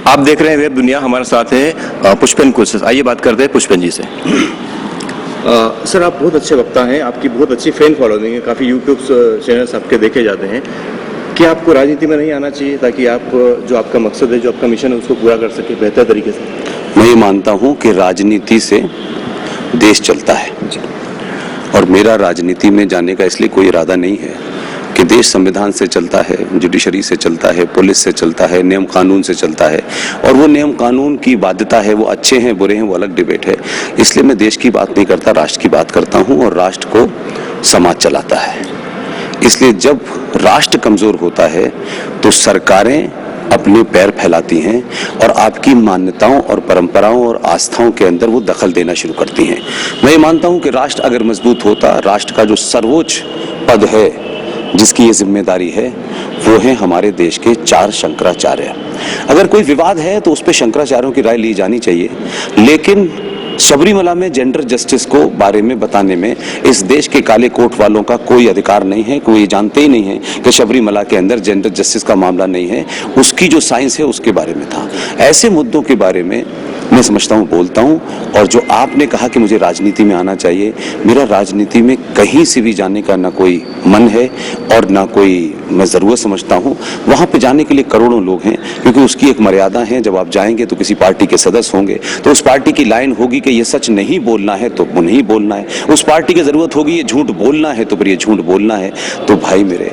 आप देख रहे हैं वेब दुनिया, हमारे साथ है पुष्पेन कुछ। आइए बात करते हैं पुष्पेन जी से। सर, आप बहुत अच्छे वक्ता हैं, आपकी बहुत अच्छी फैन फॉलोइंग है, काफ़ी यूट्यूब चैनल्स आपके देखे जाते हैं। क्या आपको राजनीति में नहीं आना चाहिए ताकि आप जो आपका मकसद है, जो आपका मिशन है, उसको पूरा कर सके बेहतर तरीके से? मैं ये मानता हूँ कि राजनीति से देश चलता है और मेरा राजनीति में जाने का इसलिए कोई इरादा नहीं है कि देश संविधान से चलता है, जुडिशरी से चलता है, पुलिस से चलता है, नियम कानून से चलता है। और वो नियम कानून की बाध्यता है, वो अच्छे हैं बुरे हैं वो अलग डिबेट है। इसलिए मैं देश की बात नहीं करता, राष्ट्र की बात करता हूँ और राष्ट्र को समाज चलाता है। इसलिए जब राष्ट्र कमजोर होता है तो सरकारें अपने पैर फैलाती हैं और आपकी मान्यताओं और परंपराओं और आस्थाओं के अंदर वो दखल देना शुरू करती हैं। मैं ये मानता हूं कि राष्ट्र अगर मजबूत होता, राष्ट्र का जो सर्वोच्च पद है जिसकी ये जिम्मेदारी है वो है हमारे देश के 4 शंकराचार्य। अगर कोई विवाद है तो उस पर शंकराचार्यों की राय ली जानी चाहिए, लेकिन सबरीमला में जेंडर जस्टिस को बारे में बताने में इस देश के काले कोट वालों का कोई अधिकार नहीं है। कोई जानते ही नहीं है कि सबरीमला के अंदर जेंडर जस्टिस का मामला नहीं है, उसकी जो साइंस है उसके बारे में था। ऐसे मुद्दों के बारे में मैं समझता हूँ, बोलता हूँ। और जो आपने कहा कि मुझे राजनीति में आना चाहिए, मेरा राजनीति में कहीं से भी जाने का ना कोई मन है और ना कोई मैं ज़रूरत समझता हूँ। वहाँ पे जाने के लिए करोड़ों लोग हैं, क्योंकि उसकी एक मर्यादा है। जब आप जाएंगे तो किसी पार्टी के सदस्य होंगे तो उस पार्टी की लाइन होगी कि ये सच नहीं बोलना है तो वो नहीं बोलना है। उस पार्टी की ज़रूरत होगी ये झूठ बोलना है तो फिर ये झूठ बोलना है। तो भाई मेरे,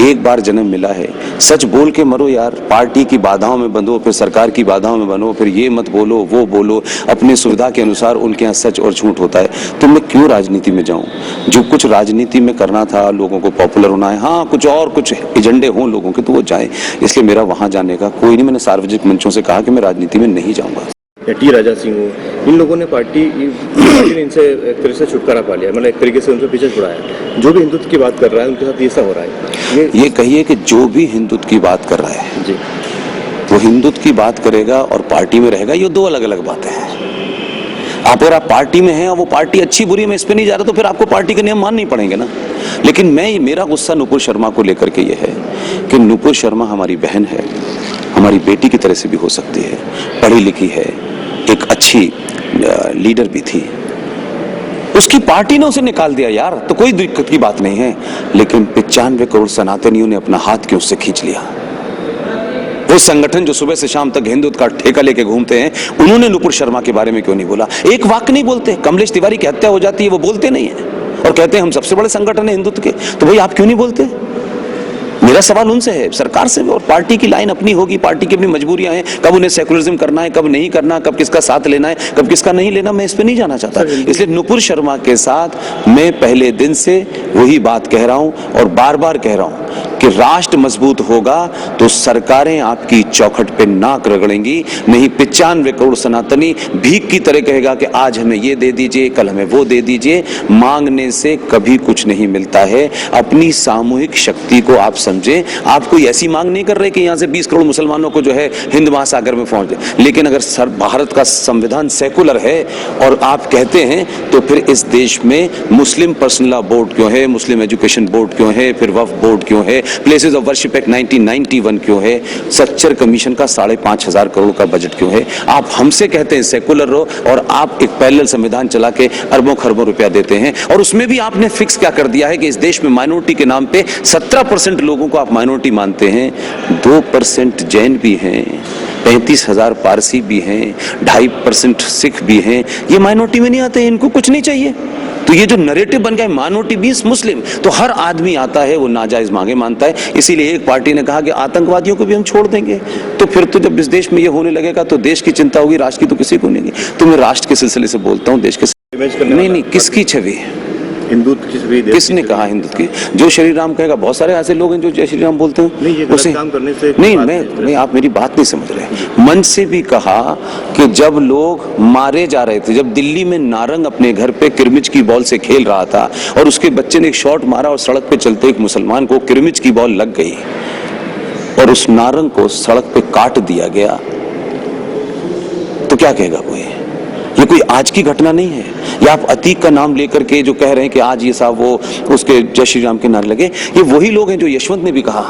एक बार जन्म मिला है, सच बोल के मरो यार। पार्टी की बाधाओं में बंधो, फिर सरकार की बाधाओं में बनो, फिर ये मत बोलो वो बोलो, अपने सुविधा के अनुसार उनके यहाँ सच और झूठ होता है। तो मैं क्यों राजनीति में जाऊं? जो कुछ राजनीति में करना था, लोगों को पॉपुलर होना है, हाँ कुछ और कुछ एजेंडे हों लोगों के तो वो जाए। इसलिए मेरा वहां जाने का कोई नहीं। मैंने सार्वजनिक मंचों से कहा कि मैं राजनीति में नहीं जाऊंगा। टी राजा सिंह हो, इन लोगों ने पार्टी ने इनसे एक तरह से छुटकारा पा लिया, मतलब एक तरीके से उनसे पीछे छुड़ाया। जो भी हिंदुत्व की बात कर रहा है उनके साथ ऐसा हो रहा है। ये कहिए कि जो भी हिंदुत्व की बात कर रहा है जी, वो हिंदुत्व की बात करेगा और पार्टी में रहेगा, ये 2 अलग अलग बातें हैं। अगर आप पार्टी में हैं और वो पार्टी अच्छी बुरी में इस पे नहीं जा रहा तो फिर आपको पार्टी के नियम मानने पड़ेंगे ना। लेकिन मेरा गुस्सा नुपुर शर्मा को लेकर के ये है कि नुपुर शर्मा हमारी बहन है, हमारी बेटी की तरह से भी हो सकती है, पढ़ी लिखी है, एक अच्छी लीडर भी थी। उसकी पार्टी ने उसे निकाल दिया यार, तो कोई दिक्कत की बात नहीं है। लेकिन 95 करोड़ सनातनियों ने अपना हाथ क्यों उससे खींच लिया? वो संगठन जो सुबह से शाम तक हिंदुत्व का ठेका लेके घूमते हैं, उन्होंने नुपुर शर्मा के बारे में क्यों नहीं बोला? एक वाक्य नहीं बोलते। कमलेश तिवारी की हत्या हो जाती है, वो बोलते नहीं है और कहते हैं हम सबसे बड़े संगठन है हिंदुत्व के। तो भाई आप क्यों नहीं बोलते? मेरा सवाल उनसे है, सरकार से भी। और पार्टी की लाइन अपनी होगी, पार्टी की अपनी मजबूरियां हैं, कब उन्हें सेकुलरिज्म करना है, कब नहीं करना, कब किसका साथ लेना है, कब किसका नहीं लेना, मैं इस पे नहीं जाना चाहता। इसलिए नुपुर शर्मा के साथ मैं पहले दिन से वही बात कह रहा हूं और बार बार कह रहा हूं कि राष्ट्र मजबूत होगा तो सरकारें आपकी चौखट पे नाक रगड़ेंगी। नहीं 95 करोड़ सनातनी भीख की तरह कहेगा कि आज हमें ये दे दीजिए, कल हमें वो दे दीजिए। मांगने से कभी कुछ नहीं मिलता है। अपनी सामूहिक शक्ति को आप समझें। आप कोई ऐसी मांग नहीं कर रहे कि यहां से 20 करोड़ मुसलमानों को जो है हिंद महासागर में पहुंच जाए। लेकिन अगर भारत का संविधान सेकुलर है और आप कहते हैं तो फिर इस देश में मुस्लिम पर्सनल लॉ बोर्ड क्यों है, मुस्लिम एजुकेशन बोर्ड क्यों है, फिर वक्फ बोर्ड क्यों है, प्लेसेस ऑफ वर्शिप एक्ट 1991 क्यों है, स्ट्रक्चर कमीशन का 5,500 करोड़ का बजट क्यों है? आप हमसे कहते हैं सेकुलर हो और आप एक पैरेलल संविधान चला के अरबों खरबों रुपया देते हैं। और उसमें भी आपने फिक्स क्या कर दिया है कि इस देश में माइनॉरिटी के नाम पे 17% लोगों को आप माइनॉरिटी मानते हैं, 2% जैन भी हैं, 35,000 पारसी भी हैं, 2.5% सिख भी हैं। ये माइनॉरिटी में नहीं आते, इनको कुछ नहीं चाहिए। तो ये जो नरेटिव बन गया माइनॉरिटी मींस मुस्लिम, तो हर आदमी आता है वो नाजायज मांगे मानता है। इसीलिए एक पार्टी ने कहा कि आतंकवादियों को भी हम छोड़ देंगे। तो फिर तो जब इस देश में ये होने लगेगा तो देश की चिंता होगी, राष्ट्र की तो किसी को नहीं। तो मैं राष्ट्र के सिलसिले से बोलता हूँ, देश के नहीं, किसकी छवि? हिंदुत्व की छवि। किसने कहा हिंदुत्व की? जो श्री राम कहेगा, बहुत सारे ऐसे लोग हैं जो जय श्री राम बोलते हैं। नहीं, ये गलत काम करने से नहीं, आप मेरी बात नहीं समझ रहे। मंच से भी कहा कि जब लोग मारे जा रहे थे, जब दिल्ली में नारंग अपने घर पे किरमिच की बॉल से खेल रहा था और उसके बच्चे ने एक शॉट मारा और सड़क पे चलते एक मुसलमान को किरमिच की बॉल लग गई और उस नारंग को सड़क पे काट दिया गया, तो क्या कहेगा कोई? ये कोई आज की घटना नहीं है। या आप अतीक का नाम लेकर के जो कह रहे हैं कि आज ये साहब वो उसके जय श्री राम के नारे लगे, ये वही लोग हैं जो यशवंत ने भी कहा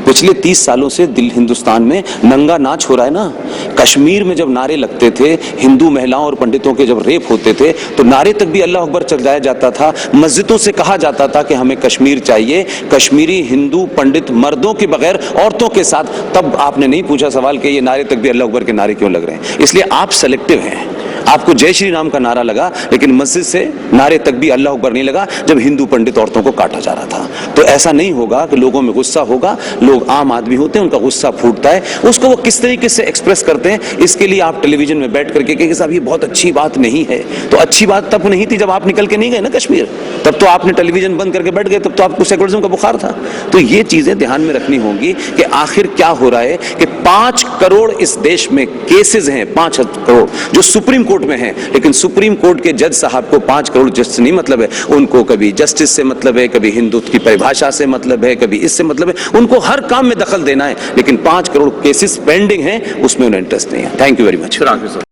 पिछले 30 सालों से हिंदुस्तान में नंगा नाच हो रहा है ना। कश्मीर में जब नारे लगते थे, हिंदू महिलाओं और पंडितों के जब रेप होते थे, तो नारे तक भी अल्लाह अकबर चलाया जाता था। मस्जिदों से कहा जाता था कि हमें कश्मीर चाहिए, कश्मीरी हिंदू पंडित मर्दों के बगैर औरतों के साथ। तब आपने नहीं पूछा सवाल कि ये नारे तक भी अल्लाह अकबर के नारे क्यों लग रहे हैं। इसलिए आप सेलेक्टिव हैं। आपको जय श्री राम का नारा लगा, लेकिन मस्जिद से नारे तक भी अल्लाह अकबर नहीं लगा जब हिंदू पंडित औरतों को काटा जा रहा था। तो ऐसा नहीं होगा कि लोगों में गुस्सा होगा। लोग आम आदमी होते हैं, उनका गुस्सा फूटता है, उसको वो किस तरीके से एक्सप्रेस करते हैं, इसके लिए आप टेलीविजन में बैठ करके कि साहब ये बहुत अच्छी बात नहीं है। तो अच्छी बात तब नहीं थी जब आप निकल के नहीं गए ना कश्मीर, तब तो आपने टेलीविजन बंद करके बैठ गए, तब तो आपको सेकुलरिज्म का बुखार था। तो ये चीजें ध्यान में रखनी होंगी कि आखिर क्या हो रहा है कि 5 करोड़ इस देश में केसेस हैं, 5 करोड़ जो सुप्रीम कोर्ट में हैं, लेकिन सुप्रीम कोर्ट के जज साहब को 5 करोड़ जस्टिस नहीं मतलब है। उनको कभी जस्टिस से मतलब है, कभी हिंदुत्व की परिभाषा से मतलब है, कभी इससे मतलब है। उनको हर काम में दखल देना है, लेकिन 5 करोड़ केसेस पेंडिंग हैं, उसमें उन्हें इंटरेस्ट नहीं है। Thank you very much.